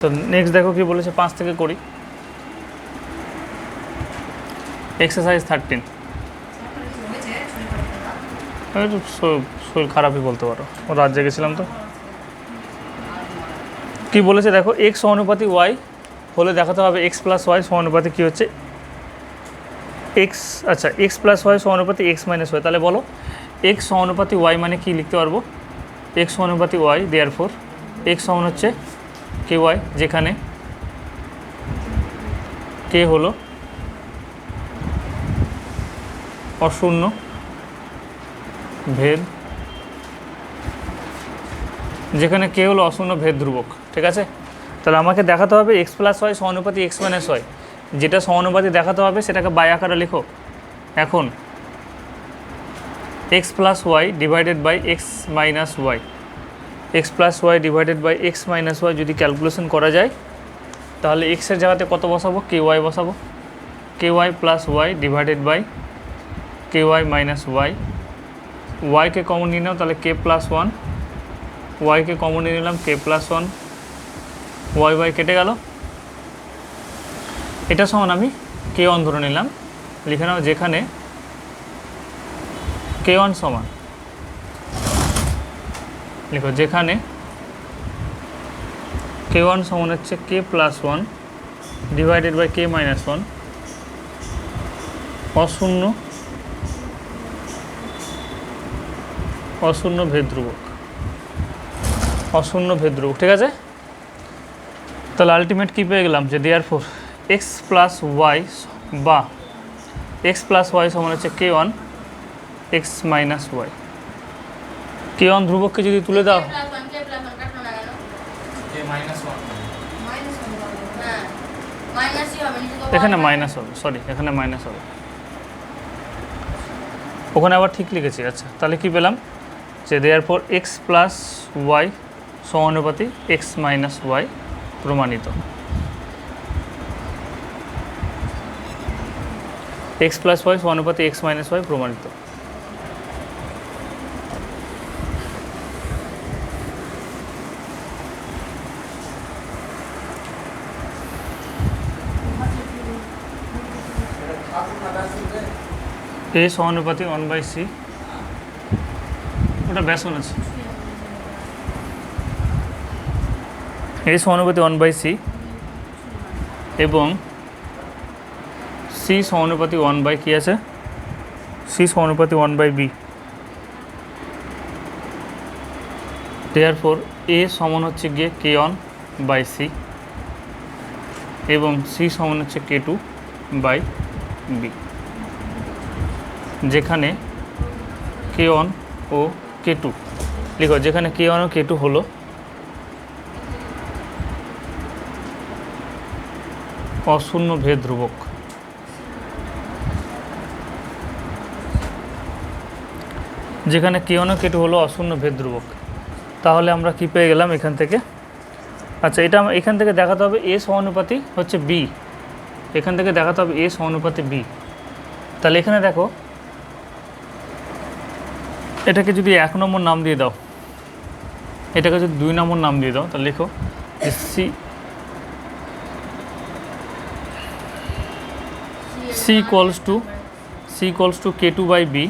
তো নেক্সট দেখো কি বলেছে 5 থেকে করি এক্সারসাইজ 13 শরীর খারাপই বলতে পারো ও রাত জেগেছিলাম তো কি বলেছে দেখো এক্স সমানুপাতি ওয়াই হলে দেখাতে হবে এক্স প্লাস ওয়াই সমানুপাতি কী হচ্ছে এক্স আচ্ছা এক্স প্লাস ওয়াই সমানুপাতি এক্স মাইনাস ওয়াই তাহলে বলো এক্স সমানুপাতি ওয়াই মানে কি লিখতে পারবো এক্স সমানুপাতি ওয়াই দেয়ারফোর এক্স সমান হচ্ছে কে ওয়াই যেখানে কে হলো অশূন্য ভেদ যেখানে কে হলো অশূন্য ভেদ ধ্রুবক ঠিক আছে তাহলে আমাকে দেখাতে হবে এক্স প্লাস ওয়াই সমানুপাতি এক্স মাইনাস ওয়াই যেটা সমানুপাতি দেখাতে হবে সেটাকে বাই আকারে লেখো এখন x plus y divided by x minus y x plus y divided by x minus y যদি ক্যালকুলেশন করা যায় তাহলে এক্সের জায়গাতে কত বসাবো কে ওয়াই বসাবো k y plus y divided by k y minus y ওয়াইকে কমন নিয়ে নাও তাহলে কে প্লাস ওয়ান ওয়াইকে কমন নিয়ে নিলাম k plus one y y কেটে গেল এটা সমান আমি কে ওয়ান ধরে নিলাম লিখে নাও যেখানে কে ওয়ান সমান লিখো যেখানে কে ওয়ান সমান হচ্ছে k plus one divided by k minus one অশূন্য ভেদ ধ্রুবক ঠিক আছে তাহলে আলটিমেট কী পেয়ে গেলাম যে দেয়ারফোর এক্স প্লাস ওয়াই বা এক্স প্লাস ওয়াই সমান হচ্ছে k one x minus Y k one ধ্রুবককে যদি তুলে দাও এখানে মাইনাস হবে সরি এখানে মাইনাস হবে ওখানে আবার ঠিক লিখেছি আচ্ছা তাহলে কি পেলাম যে দেয়ারফোর এক্স প্লাস ওয়াই সমানুপাতি এক্স মাইনাস ওয়াই প্রমাণিত এক্স প্লাস ওয়াই সমানুপাতি এক্স মাইনাস ওয়াই প্রমাণিত এ সমানুপাতি 1/c ওটা বেসন আছে এ সমানুপাতি 1/c এবং সি সমানুপাতি 1/, কি আছে সি সমানুপাতি 1/b দেয়ারফোর এ সমান হচ্ছে গিয়ে কে ওয়ান বাই সি এবং সি সমান হচ্ছে কে টু বাই বি যেখানে কে ওয়ান ও কে টু লিখো যেখানে কে ওয়ান ও কে টু হলো অশূন্য ভেদ ধ্রুবক যেখানে কে ওয়ান ও কে টু হলো অশূন্য ভেদ ধ্রুবক তাহলে আমরা কি পেয়ে গেলাম এখান থেকে আচ্ছা এটা এখান থেকে দেখাতে হবে এ সমানুপাতি হচ্ছে বি এখান থেকে দেখাতে হবে এ সমানুপাতি বি তাহলে এখানে দেখো এটাকে যদি 1 নম্বর নাম দিয়ে দাও এটাকে যদি 2 নম্বর নাম দিয়ে দাও তাহলে লিখো c equals to k two by b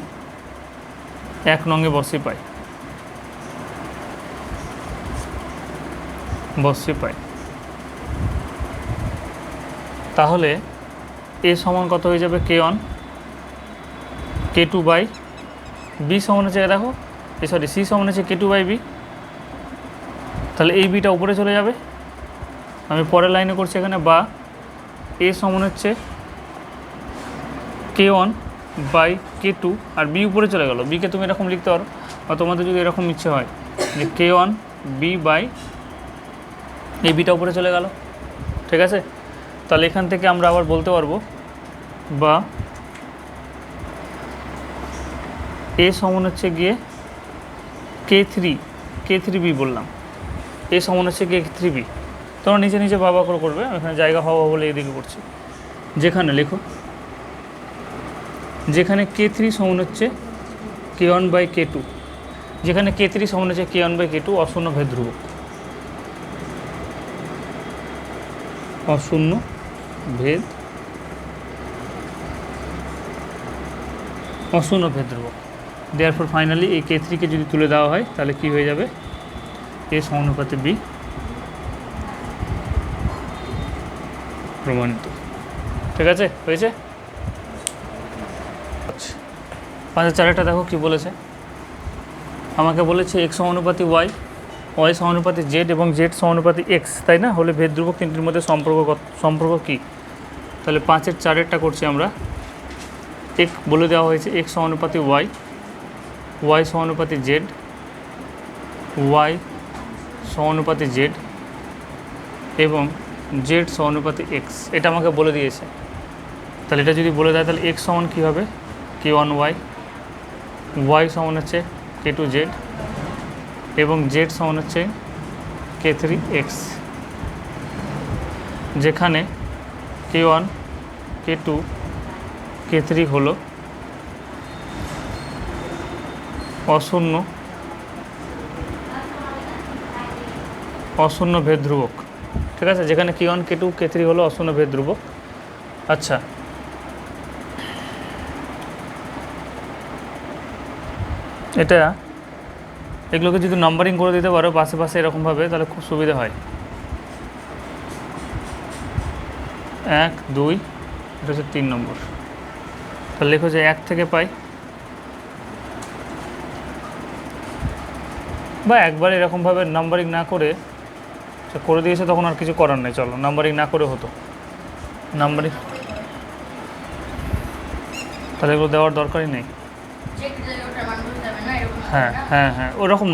1 নঙে বসে পাই তাহলে এ সমান কত হয়ে যাবে k one k two by b সমান হচ্ছে দেখো সরি সি সমান হচ্ছে কে টু বাই বি তাহলে এই বিটা উপরে চলে যাবে আমি পরের লাইনে করছি এখানে বা এ সমান হচ্ছে k one by k two আর বি উপরে চলে গেল বিকে তুমি এরকম লিখতে পারো বা তোমাদের যদি এরকম ইচ্ছে হয় যে কে ওয়ান বি বাই এই বিটা উপরে চলে গেল ঠিক আছে তাহলে এখান থেকে আমরা আবার বলতে পারবো বা এ সমান হচ্ছে গিয়ে কে থ্রি বি বললাম এ সমান হচ্ছে কে থ্রি বি তোমরা নিচে নিচে বাবা করে করবে এখানে জায়গা হওয়া বলে এদিকে করছি যেখানে লেখো যেখানে কে থ্রি সমান হচ্ছে k one by k two যেখানে কে থ্রি সমান হচ্ছে k one by k two অশূন্য ভেদ ধ্রুবক অশূন্য ভেদ ধ্রুবক। দেয়ারফর ফাইনালি এই K3 কে যদি তুলে দেওয়া হয় তাহলে কি হয়ে যাবে, A সমানুপাতে B প্রমাণিত। ঠিক আছে, হয়েছে। আচ্ছা 5-4টা দেখো কি বলেছে, আমাকে বলেছে x সমানুপাতি y, y সমানুপাতি z এবং z সমানুপাতি x, তাই না? হলে ভেদ ধ্রুবক তিনটির মধ্যে সম্পর্ক কী? তাহলে 5-4টা করছি আমরা। এক বলে দেওয়া হয়েছে x সমানুপাতি y, y সমানুপাতি z, y সমানুপাতি z এবং z সমানুপাতি x, এটা আমাকে বলে দিয়েছে। তাহলে এটা যদি বলে দেয় তাহলে x সমান কী হবে, k1y, y সমান হচ্ছে k2z এবং z সমান হচ্ছে k3x, যেখানে k1 k2 k3 হলো অশূন্য ভেদ ধ্রুবক। ঠিক আছে, যেখানে k1 k2 k3 হলো অশূন্য ভেদ ধ্রুবক। আচ্ছা এটা এগুলোকে যদি নাম্বারিং করে দিতে পারো পাশে পাশে এরকমভাবে তাহলে খুব সুবিধা হয়। 1 2, এটা হচ্ছে 3 নম্বর। তাহলে লেখো যে 1 থেকে পাই, বা একবার এরকমভাবে নাম্বারিং না করে দিয়েছে তখন আর কিছু করার নেই, চলো নাম্বারিং না করে হতো নাম্বারিং, তাহলে এগুলো দেওয়ার দরকারই নেই। হ্যাঁ হ্যাঁ হ্যাঁ, ওরকম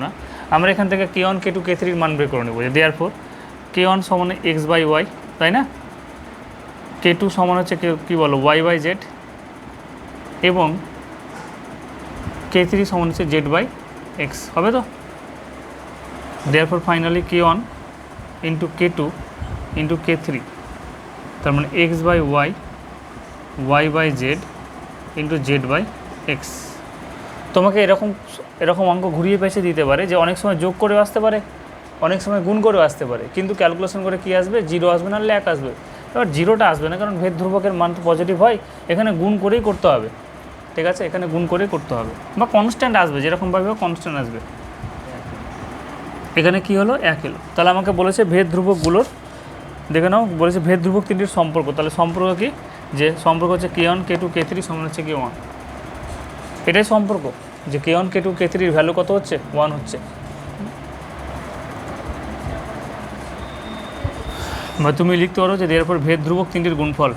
না, আমরা এখান থেকে k1 k2 k3 মান বের করে নেব। দেয়ারফর k1 সমান x/y, তাই না? k2 সমান হচ্ছে কী বলো y/z এবং k3 সমান হচ্ছে z/x, হবে তো? Therefore finally k1 into k2 into k3, তার মানে x/y y/z ইন্টু z/x। তোমাকে এরকম অঙ্ক ঘুরিয়ে পেঁচে দিতে পারে, যে অনেক সময় যোগ করে আসতে পারে, অনেক সময় গুণ করে আসতে পারে, কিন্তু ক্যালকুলেশন করে কি আসবে, 0 আসবে না, 1 আসবে। এবার 0টা আসবে না, কারণ ভেদ ধ্রুবকের মান তো পজিটিভ হয়, এখানে গুণ করেই করতে হবে। ঠিক আছে, এখানে গুণ করেই করতে হবে, বা কনস্ট্যান্ট আসবে, যেরকমভাবে কনস্ট্যান্ট আসবে। এখানে কি হলো, 1 এলো। তাহলে আমাকে বলেছে ভেদ ধ্রুবকগুলোর, দেখে নাও, বলেছে ভেদ ধ্রুবক তিনটির সম্পর্ক। তাহলে সম্পর্ক কি, যে সম্পর্ক হচ্ছে k1 k2 k3 সমান হচ্ছে k1, এটাই সম্পর্ক, যে k1 k2 k3 এর ভ্যালু কত হচ্ছে, 1 হচ্ছে। বা তুমি লিখতে পারো যে এরপর ভেদ ধ্রুবক তিনটির গুণফল।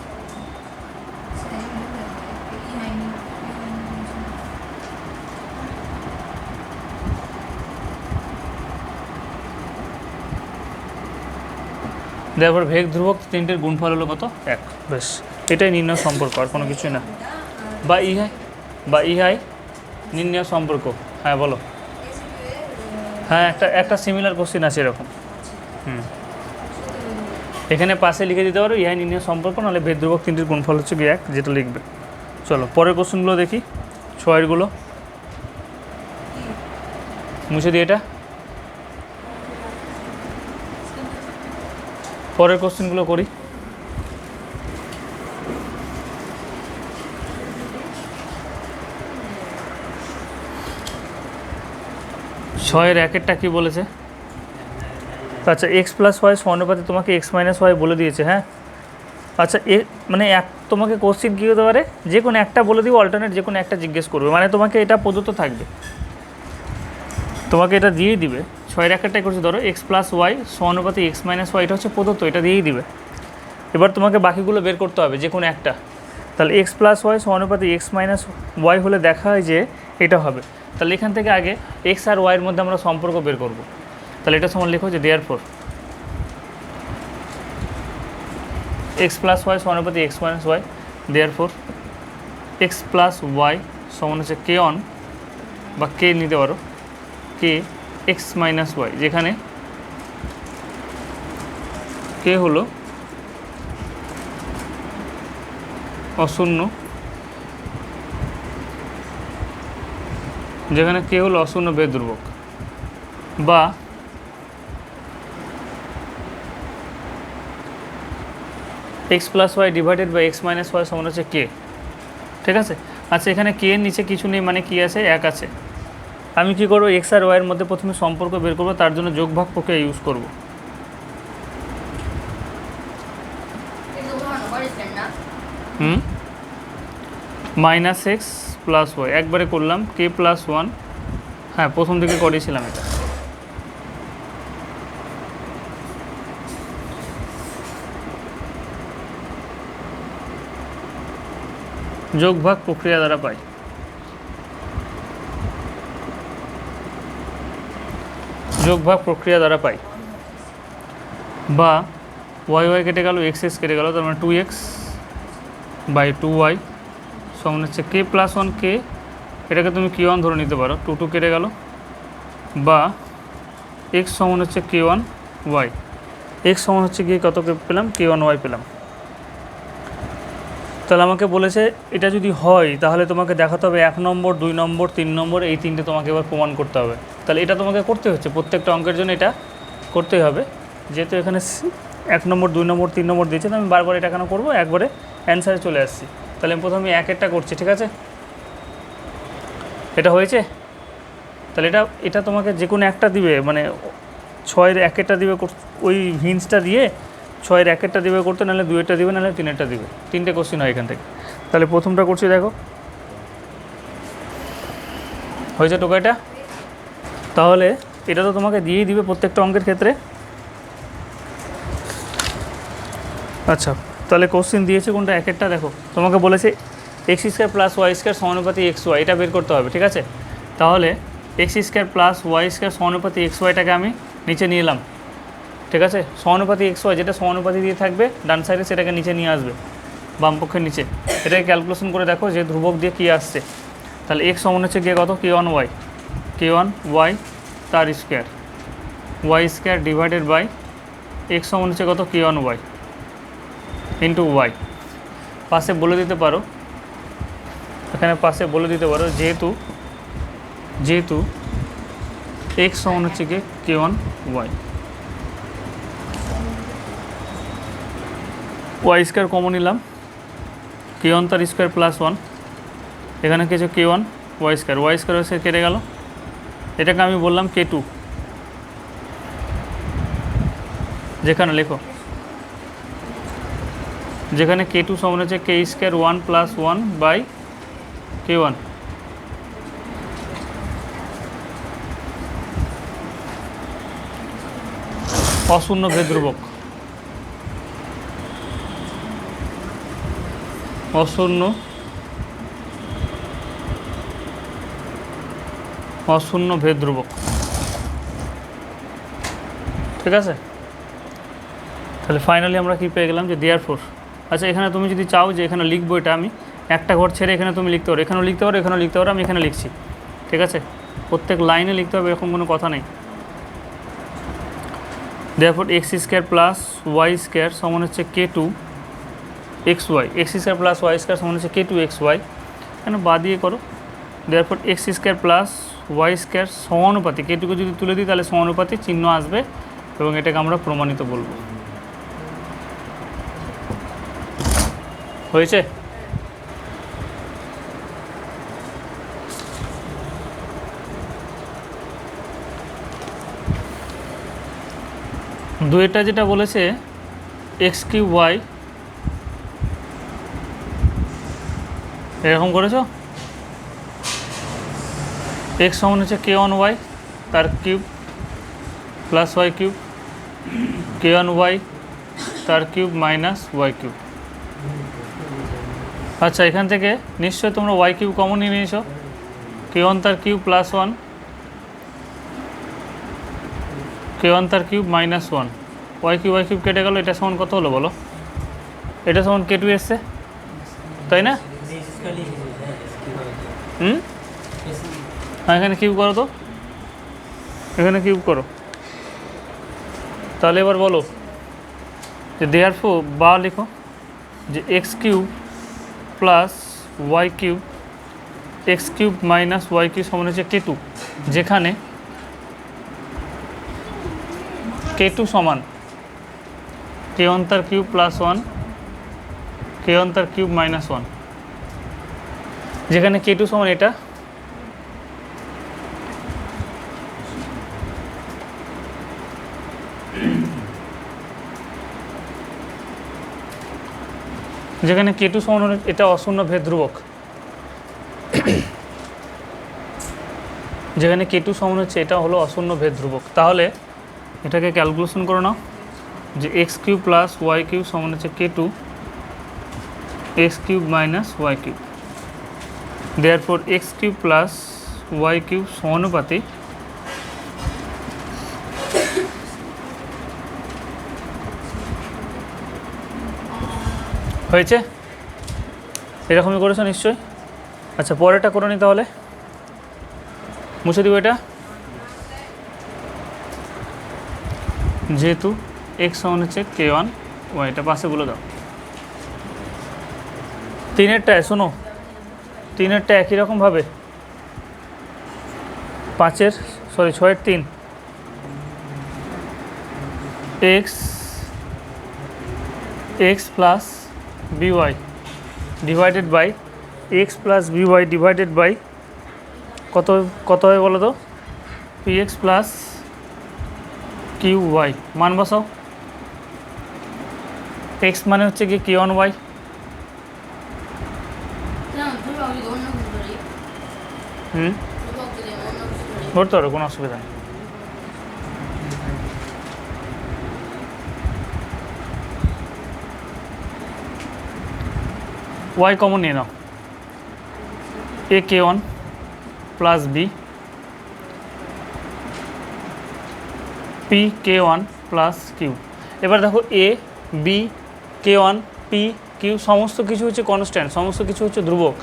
তারপর ভেদ ধ্রুবক তিনটির গুণফল হলো কত, 1। বেশ, এটাই নির্ণয় সম্পর্ক, আর কোনো কিছুই না। বা ইহাই নির্ণয় সম্পর্ক। হ্যাঁ বলো। হ্যাঁ, একটা সিমিলার কোশ্চেন আছে এরকম। এখানে পাশে লিখে দিতে পারো ইহাই নির্ণয় সম্পর্ক, নাহলে ভেদ ধ্রুবক তিনটির গুণফল হচ্ছে কি 1, যেটা লিখবে। চলো পরের কোশ্চেনগুলো দেখি, 6-এরগুলো মুছে দিই। এটা পরের কোশ্চেনগুলো করি। ছয়ের 1-এরটা কী বলেছে? আচ্ছা x+y সমানুপাতে তোমাকে x-y বলে দিয়েছে। হ্যাঁ আচ্ছা, মানে তোমাকে কোশ্চেন কী হতে পারে, যে কোনো একটা বলে দিব, অল্টারনেট যে কোনো একটা জিজ্ঞেস করবে, মানে তোমাকে এটা প্রদত্ত থাকবে, তোমাকে এটা দিয়েই দিবে। 6-এর 1-এরটাই করছে, ধরো x+y সমানুপাতে x-y, এটা হচ্ছে প্রদত্ত, এটা দিয়েই দিবে। এবার তোমাকে বাকিগুলো বের করতে হবে, যে কোনো একটা। তাহলে x+y সমানুপাতে x-y হলে দেখা হয় যে এটা হবে। তাহলে এখান থেকে আগে x আর y এর মধ্যে আমরা সম্পর্ক বের করব। তাহলে এটা সমান লেখো যে therefore x+y সমানুপাতে x-y, therefore x+y সমান হচ্ছে k1, বা k নিতে পারো, k x-y, যেখানে k হলো অশূন্য, যেখানে কে হলো অশূন্য ভেদ ধ্রুবক, বা x plus y divided by x minus y সমান হচ্ছে কে। ঠিক আছে, আচ্ছা এখানে কে এর নিচে কিছু নেই, মানে কি আছে, এক আছে। আমি কি করবো, এক্স আর ওয়াইয়ের মধ্যে প্রথমে সম্পর্ক বের করবো, তার জন্য যোগ ভাগ প্রক্রিয়া ইউজ করব। মাইনাস এক্স প্লাস ওয়াই একবারে করলাম, কে প্লাস ওয়ান, হ্যাঁ প্রথম দিকে করেছিলাম এটা। যোগ ভাগ প্রক্রিয়া দ্বারা পাই। যোগ ভাগ প্রক্রিয়া দ্বারা পাই, বা ওয়াই ওয়াই কেটে গেল, এক্স এক্স কেটে গেল, তার মানে 2x বাই 2y সমান হচ্ছে কে প্লাস ওয়ান কে, এটাকে তুমি কে ওয়ান ধরে নিতে পারো, 2 কেটে গেল, বা এক্স সমান হচ্ছে কে ওয়ান ওয়াই, এক্স সমান হচ্ছে কি কত পেলাম, কে ওয়ান ওয়াই পেলাম। তাহলে আমাকে বলেছে এটা যদি হয় তাহলে তোমাকে দেখাতে হবে 1 নম্বর 2 নম্বর 3 নম্বর এই তিনটে তোমাকে এবার প্রমাণ করতে হবে। তাহলে এটা তোমাকে করতে হচ্ছে, প্রত্যেকটা অঙ্কের জন্য এটা করতেই হবে, যেহেতু এখানে 1 নম্বর 2 নম্বর 3 নম্বর দিয়েছে, তো আমি বারবার এটা কেন করবো, একবারে অ্যান্সারে চলে আসছি। তাহলে আমি প্রথমে একেরটা করছি, ঠিক আছে, এটা হয়েছে। তাহলে এটা তোমাকে যে কোনো একটা দিবে, মানে 6-এর একেরটা দিবে, ওই হিন্টসটা দিয়ে 6-এর একেরটা দিবে করতে, নাহলে 2-এরটা দিবে, নাহলে 3-এরটা দিবে, 3টে কোশ্চেন হয় এখান থেকে। তাহলে প্রথমটা করছি, দেখো হয়েছে টোকাইটা। তাহলে এটা তো তোমাকে দিয়েই দিবে প্রত্যেকটা অঙ্কের ক্ষেত্রে। আচ্ছা তাহলে কোশ্চেন দিয়েছে কোনটা, একেরটা দেখো, তোমাকে বলেছে x square plus y square সমানুপাতি এক্স ওয়াই, এটা বের করতে হবে, ঠিক আছে। তাহলে x square plus y square সমানুপাতি এক্স ওয়াইটাকে আমি নিচে নিয়ে এলাম, ঠিক আছে। সমানুপাতি এক্স ওয়াই যেটা সমানুপাতি দিয়ে থাকবে ডান সাইডে, সেটাকে নিচে নিয়ে আসবে, বাম পক্ষের নিচে। এটাকে ক্যালকুলেশন করে দেখো যে ধ্রুবক দিয়ে কী আসছে। তাহলে এক্স সমান হচ্ছে গিয়ে কত, k one y, k one y তার square, y square divided by x সমান হচ্ছে কত, k one y into y. পাশে বলে দিতে পারো, এখানে পাশে বলে দিতে পারো, যেহেতু এক্স সমান হচ্ছে গিয়ে k one y, y square common নিলাম, কে ওয়ান তার স্কোয়ার প্লাস ওয়ান, এখানে কিছু কে ওয়ান ওয়াই স্কোয়ার কেটে গেল, এটাকে আমি বললাম কে টু, যেখানে লেখো, যেখানে কে টু সমান হচ্ছে k square 1 plus 1 by k one. অশূন্য ভেদ ধ্রুবক, অশূন্য ভেদ ধ্রুবক, ঠিক আছে। তাহলে ফাইনালি আমরা কি পেয়ে গেলাম, যে দেয়ারফোর। আচ্ছা এখানে তুমি যদি চাও যে এখানে লিখবো, এটা আমি একটা ঘর ছেড়ে এখানে তুমি লিখতে পারো, এখানেও লিখতে পারো, এখানেও লিখতে পারো, আমি এখানে লিখছি, ঠিক আছে। প্রত্যেক লাইনে লিখতে হবে এরকম কোনো কথা নেই। Therefore x square plus y square সমান হচ্ছে k two x y, x square plus y square সমান হচ্ছে কে টু এক্স ওয়াই, কেন বাদ দিয়ে করো। Therefore x square plus y square সমানুপাতি, কে টুকে যদি তুলে দিই তাহলে সমানুপাতি চিহ্ন আসবে, এবং এটাকে আমরা প্রমাণিত বলবো। হয়েছে। দুইটা যেটা বলেছে এক্স কিউ ওয়াই, এরকম করেছো, এক্স সমান হচ্ছে কে ওয়ান ওয়াই তার কিউব প্লাস ওয়াই কিউব, কে ওয়ান ওয়াই তার কিউব মাইনাস ওয়াই কিউব। আচ্ছা এখান থেকে নিশ্চয়ই তোমরা ওয়াই কিউব কমন নিয়ে নিয়েছো, কে ওয়ান তার cube plus one, k one তার cube minus one, y cube কেটে গেল, এটা সমান কত হলো বলো, এটা সমান কে টু এসছে, তাই না? হ্যাঁ এখানে কিউব করো, তো এখানে কিউব করো। তাহলে এবার বলো যে দেয়ারফোর বা লিখো যে x cube plus y cube, x cube minus y cube সমান হচ্ছে কে টু, যেখানে কে টু সমান কে ওয়ান তার কিউব প্লাস ওয়ান k1 তার কিউব মাইনাস 1, যেখানে k2 সমান এটা, যেখানে k2 সমান এটা অশূন্য ভেদ ধ্রুবক, যেখানে k2 সমান হচ্ছে এটা হলো অশূন্য ভেদ ধ্রুবক। তাহলে এটাকে ক্যালকুলেশন করে নাও যে x cube plus y cube সমান হচ্ছে k2 x cube minus y cube, therefore x cube plus y cube সমানুপাতি হয়েছে। এরকমই করেছো নিশ্চয়ই। আচ্ছা, পরেরটা করে নি, তাহলে মুছে দিব এটা। যেহেতু এক্স সমান হচ্ছে k1 ওয়াই, এটা পাশে বলে দাও। তিনেরটায় শোনো, তিনেরটা একই রকমভাবে, 6-এর 3 x plus b y divided by x plus b y divided by কত হয় বলো তো, p x plus q y. মান বসাও। এক্স মানে হচ্ছে কি k1 ওয়াই, ধরতে পারো, কোনো অসুবিধা নেই। ওয়াই কমন নিয়ে নাও, a k1 plus b p k1 plus q. এবার দেখো A B k1 P Q সমস্ত কিছু হচ্ছে কনস্ট্যান্ট, সমস্ত কিছু হচ্ছে ধ্রুবক।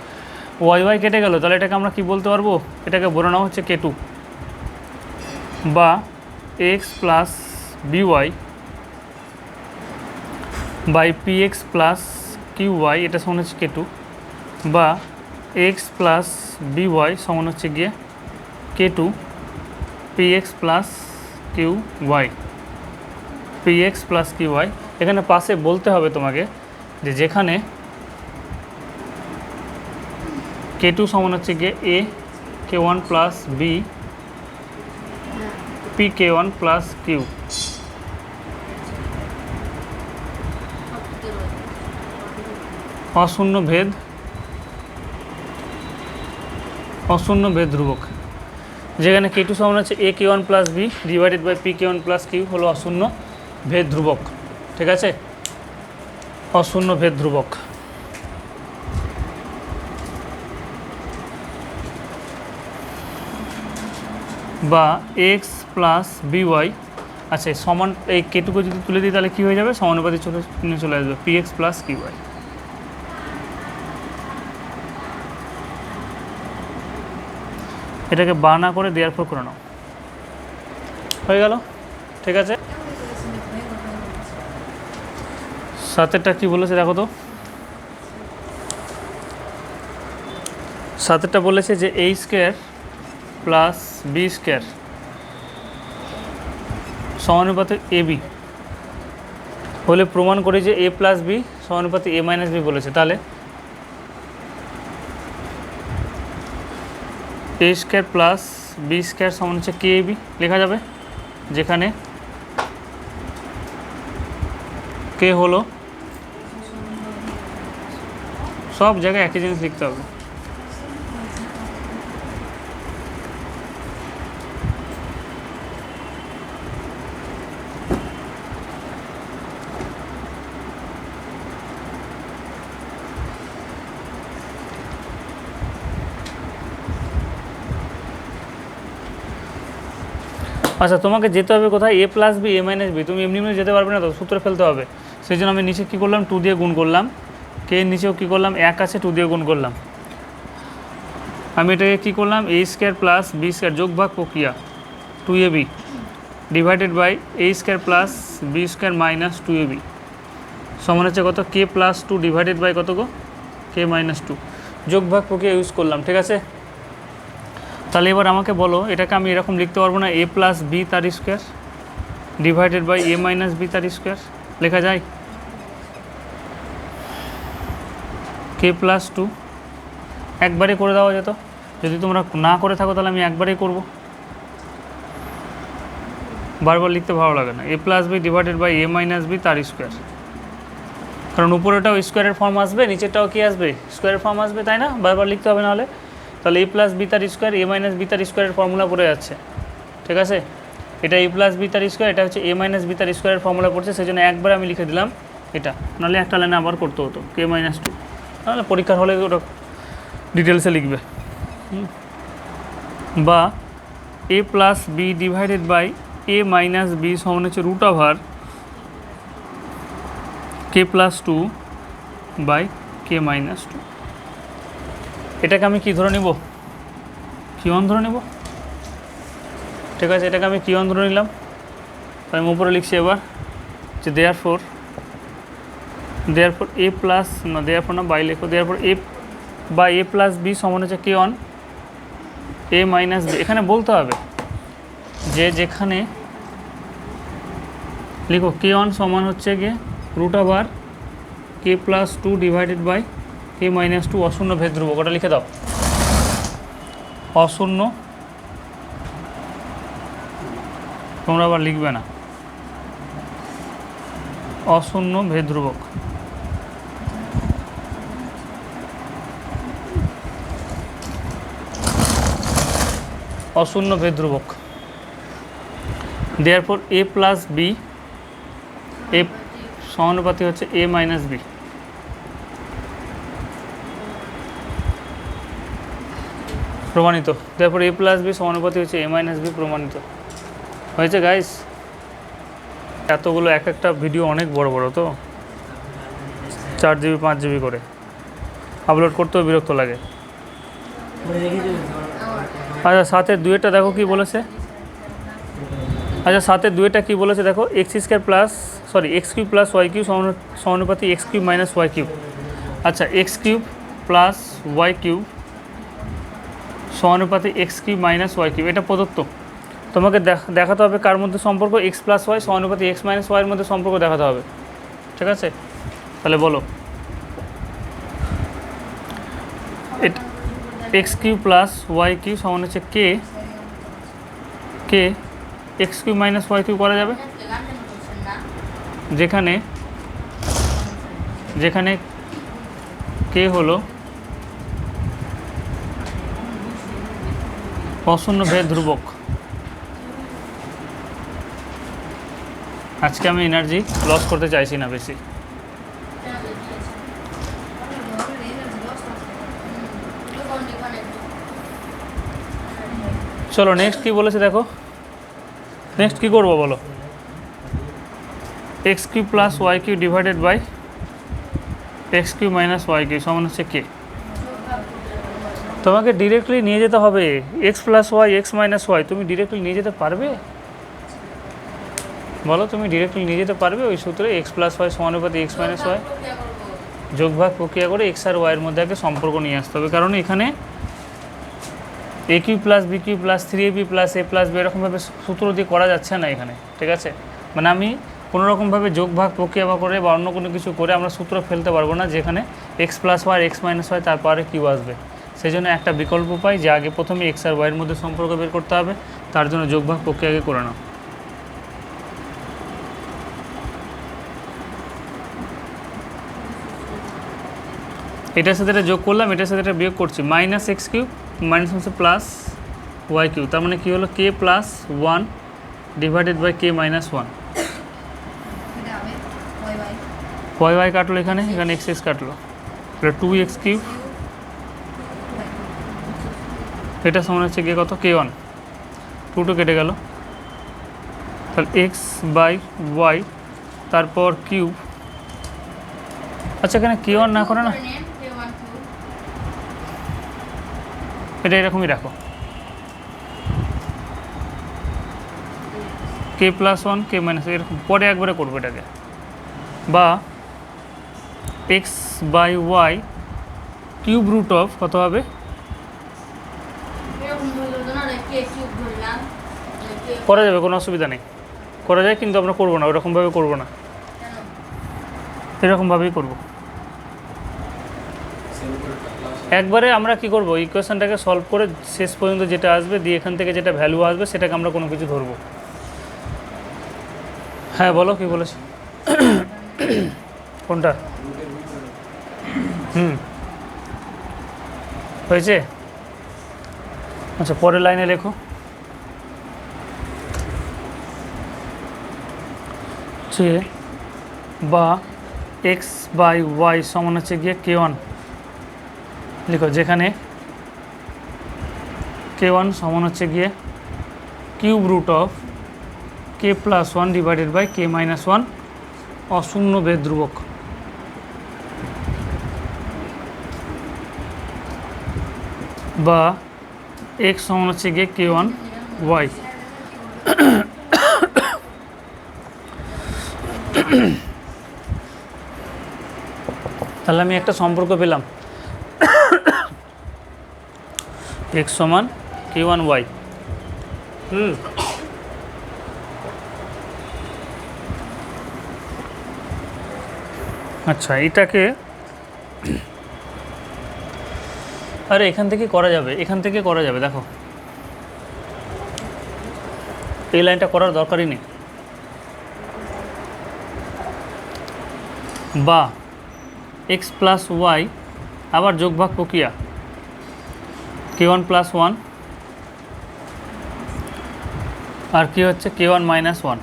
ওয়াই ওয়াই কেটে গেল, তাহলে এটাকে আমরা কি বলতে পারবো, এটাকে বলে নেওয়া হচ্ছে k2 বা x plus b y by p x plus q y, এটা সমান হচ্ছে k2, বা এক্স প্লাস বিওয়াই সমান হচ্ছে গিয়ে k2 p x plus q y, p x plus q y. এখানে পাশে বলতে হবে তোমাকে যে যেখানে k2 সমান হচ্ছে গিয়ে a k1 plus b p k1 plus q, অশূন্য ভেদ ধ্রুবক। যেখানে k2 সমান হচ্ছে a k1 plus b divided by p k1 plus q হলো অশূন্য ভেদ ধ্রুবক। ঠিক আছে, অশূন্য ভেদ ধ্রুবক। বা এক্স প্লাস বিওয়াই, আচ্ছা সমান এই k2কে যদি তুলে দিই তাহলে কী হয়ে যাবে, সমানুপাতি চলে আসবে p x plus q y. এটাকে বানা করে দেওয়ার পর করে নাও, হয়ে গেল। ঠিক আছে, সাতেরটা কি বলেছে দেখো তো, সাতেরটা বলেছে যে a square plus b square সমানুপাতে এ বি হলে প্রমাণ করে যে a প্লাস বি সমানুপাতে a মাইনাস বি বলেছে। তাহলে a square plus b square সমান হচ্ছে কে বি লেখা যাবে, যেখানে কে হলো, সব জায়গায় একই জিনিস লিখতে হবে। আচ্ছা, তোমাকে যেতে হবে কোথায়, এ plus B A minus B, তুমি এমনি এমনি যেতে পারবে না তো, সূত্র ফেলতে হবে। সেই জন্য আমি নিচে কী করলাম, 2 দিয়ে গুণ করলাম, কে নিচেও কী করলাম, 1 আছে 2 দিয়ে গুণ করলাম। আমি এটাকে কী করলাম, a square plus b square যোগ ভাগ প্রক্রিয়া 2ab divided by a square plus b square minus 2ab সমান হচ্ছে কত, কে প্লাস 2 ডিভাইডেড বাই কত গো, কে মাইনাস 2, যোগ ভাগ প্রক্রিয়া ইউজ করলাম। ঠিক আছে, তাহলে এবার আমাকে বলো, এটাকে আমি এরকম লিখতে পারবো না, এ প্লাস বি তার square divided by a minus b তার স্কোয়ার লেখা যায়? কে প্লাস টু, একবারে করে দেওয়া যেত। যদি তোমরা না করে থাকো তাহলে আমি একবারেই করব, বারবার লিখতে ভালো লাগে না। A plus b divided by a minus b তার স্কোয়ার, কারণ উপরেটাও স্কোয়ারের ফর্ম আসবে, নিচেরটাও কি আসবে, স্কোয়ারের ফর্ম আসবে, তাই না? বারবার লিখতে হবে নাহলে। তাহলে এ প্লাস বি তার স্কোয়ার এ মাইনাস বি তার স্কোয়ারের ফর্মুলা পড়ে যাচ্ছে, ঠিক আছে? এটা এ প্লাস বি তার স্কোয়ার, এটা হচ্ছে এ মাইনাস বি তার স্কোয়ারের ফর্মুলা পড়ছে, সেই জন্য একবার আমি লিখে দিলাম এটা, নাহলে একটা লাইনে আবার করতে হতো কে মাইনাস টু, তাহলে পরীক্ষার হলে ওটা ডিটেলসে লিখবে। বা a plus b divided by a minus b সমান হচ্ছে root over k plus two by k minus two. এটাকে আমি কী ধরে নিব, কিউন ধরে নেব, ঠিক আছে? এটাকে আমি কিউন ধরে নিলাম। আমি উপরে লিখছি এবার যে দেয়ার ফোর এ প্লাস না, দেয়ার ফোর না, বাই লেখো, দেয়ার ফোর এ বা এ প্লাস বি সমান হচ্ছে কে অন এ মাইনাস বি। এখানে বলতে হবে যে যেখানে লিখো কে অন সমান হচ্ছে গিয়ে root over k plus two divided by k minus two, অশূন্য ভেদ ধ্রুবক, ওটা লিখে দাও। অশূন্য, তোমরা আবার লিখবে না, অশূন্য ভেদ ধ্রুবক। অশূন্য ভেদ ধ্রুবক। দেয়ারফর এ প্লাস বি, এ সমানুপাতি হচ্ছে এ মাইনাস বি। প্রমাণিত। দেয়ারফর এ প্লাস বি সমানুপাতি হচ্ছে এ মাইনাস বি, প্রমাণিত হয়েছে গাইস। এতগুলো এক একটা ভিডিও অনেক বড় বড়, তো 4 GB 5 GB করে আপলোড করতেও বিরক্ত লাগে। আচ্ছা, সাথে দুয়েটা দেখো কি বলেছে। আচ্ছা, সাথে দুয়েটা কি বলেছে দেখো, x square plus x cube plus y cube সমানুপাতি x cube minus y cube. আচ্ছা, x cube plus y cube সমানুপাতি x cube minus y cube, এটা প্রদত্ত। তোমাকে দেখাতে হবে কার মধ্যে সম্পর্ক, এক্স প্লাস ওয়াই সমানুপাতি এক্স মাইনাস ওয়াইয়ের মধ্যে সম্পর্ক দেখাতে হবে, ঠিক আছে? তাহলে বলো, x cube plus y cube সমান হচ্ছে k x cube minus y cube করা যাবে, যেখানে কে হলো অশূন্য ভেদ ধ্রুবক। আজকে আমি এনার্জি লস করতে চাইছি না বেশি। চলো নেক্সট কি বলেছে দেখো, নেক্সট কি করবো বলো, x cube plus y cube divided by x cube minus y cube সমান হচ্ছে কে। তোমাকে ডিরেক্টলি নিয়ে যেতে হবে, x plus y x minus y, তুমি ডিরেক্টলি নিয়ে যেতে পারবে? বলো, তুমি ডিরেক্টলি নিয়ে যেতে পারবে ওই সূত্রে এক্স প্লাস ওয়াই সমানুপাতি এক্স মাইনাস ওয়াই? যোগভাগ প্রক্রিয়া করে এক্স আর ওয়াইয়ের মধ্যে আগে সম্পর্ক নিয়ে আসতে হবে, কারণ এখানে a q plus b q plus 3ab plus a plus b এরকমভাবে সূত্র দিয়ে করা যাচ্ছে না এখানে, ঠিক আছে? মানে আমি কোনোরকমভাবে যোগ ভাগ প্রক্রিয়া করে বা অন্য কোনো কিছু করে আমরা সূত্র ফেলতে পারবো না যেখানে x plus y x minus y তারপরে কিউ আসবে। সেই জন্য একটা বিকল্প পাই যে আগে প্রথমে এক্স আর ওয়াইয়ের মধ্যে সম্পর্ক বের করতে হবে, তার জন্য যোগ ভাগ প্রক্রিয়া আগে করে নাও। এটার সাথে এটা যোগ করলাম, এটার সাথে এটা বিয়োগ করছি, মাইনাস এক্স কিউব মাইনাস হচ্ছে প্লাস ওয়াই কিউব, তার মানে কী হলো k plus one divided by k minus one. Y y কাটলো, এখানে এক্স এক্স কাটলো, এটা 2x কিউব, এটা সমান হচ্ছে গিয়ে কত কে ওয়ান, 2 কেটে গেল, তাহলে এক্স বাই ওয়াই তারপর কিউব। আচ্ছা, এখানে কে ওয়ান না করে না, এটা এরকমই রাখো, k plus one k minus, এরকম পরে একবারে করবো এটাকে। বা x by y cube root of কত হবে, করা যাবে, কোনো অসুবিধা নেই, করা যায়, কিন্তু আমরা করবো না, ওরকমভাবে করবো না, এরকমভাবেই করবো। একবারে আমরা কি করব, ইকুয়েশনটাকে সলভ করে শেষ পর্যন্ত যেটা আসবে দিয়ে এখান থেকে যেটা ভ্যালু আসবে সেটাকে আমরা কোনো কিছু ধরবো। হ্যাঁ বলো, কি বলেছ? কোনটা? হয়েছে। আচ্ছা, পরের লাইনে লেখো যে বা এক্স বাই ওয়াই সমান হচ্ছে গিয়ে K1, লিখো যেখানে K1 সমান হচ্ছে গিয়ে cube root of K+1 divided by K-1 অশূন্য বেদ ধ্রুবক। বা এক্স সমান হচ্ছে গিয়ে K1 ওয়াই। তাহলে আমি একটা সম্পর্ক পেলাম, এক্স সমান K1 ওয়াই। আচ্ছা, এটাকে আরে এখান থেকে করা যাবে, এখান থেকে করা যাবে। দেখো এই লাইনটা করার দরকারই নেই। বা এক্স প্লাস ওয়াই আবার যোগভাগ প্রক্রিয়া K1 + 1 আর কি হচ্ছে K1 - 1।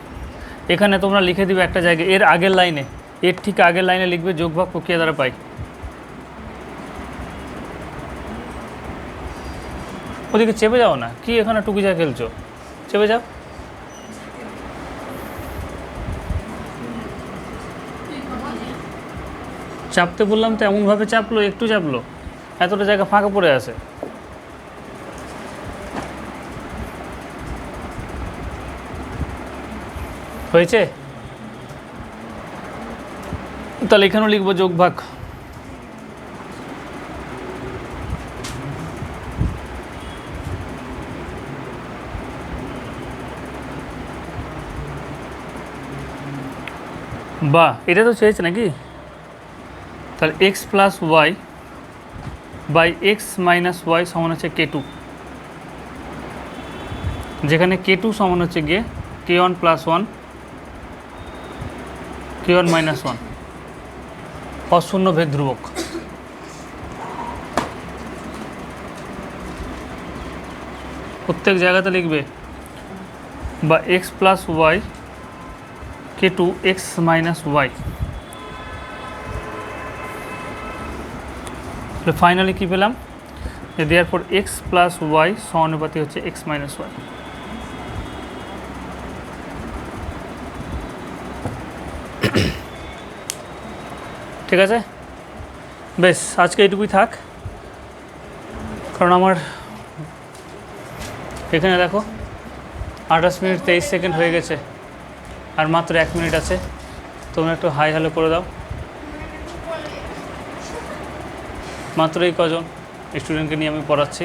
এখানে তোমরা লিখে দিবে একটা জায়গায় এর আগের লাইনে, এর ঠিক আগের লাইনে লিখবে যোগভাগ প্রক্রিয়া দ্বারা পাই। ওদিকে চেপে যাও না, কি এখানে টুকি যা খেলছো, চেপে যাও। চাপতে বললাম তো এমনভাবে চাপলো, একটু চাপলো, এতটা জায়গা ফাঁকা পড়ে আছে। হয়েছে? তাহলে এখানেও লিখবো যোগভাগ। বা এটা তো চেয়েছে নাকি, তাহলে x plus y by x minus y সমান হচ্ছে K2, যেখানে K2 সমান হচ্ছে গিয়ে K1 + 1 K1 - 1 অশূন্য ভেদ ধ্রুবক। প্রত্যেক জায়গাতে লিখবে বা x plus y K2 x minus y. Finally কী পেলাম, যে দেওয়ার পর এক্স প্লাস ওয়াই সমানুপাতি হচ্ছে এক্স মাইনাস ওয়াই। ঠিক আছে, বেশ আজকে এইটুকুই থাক, কারণ আমার এখানে দেখো 28 মিনিট 23 সেকেন্ড হয়ে গেছে, আর মাত্র 1 মিনিট আছে। তোমরা একটু হাই হ্যালো করে দাও। মাত্র এই কজন স্টুডেন্টকে নিয়ে আমি পড়াচ্ছি।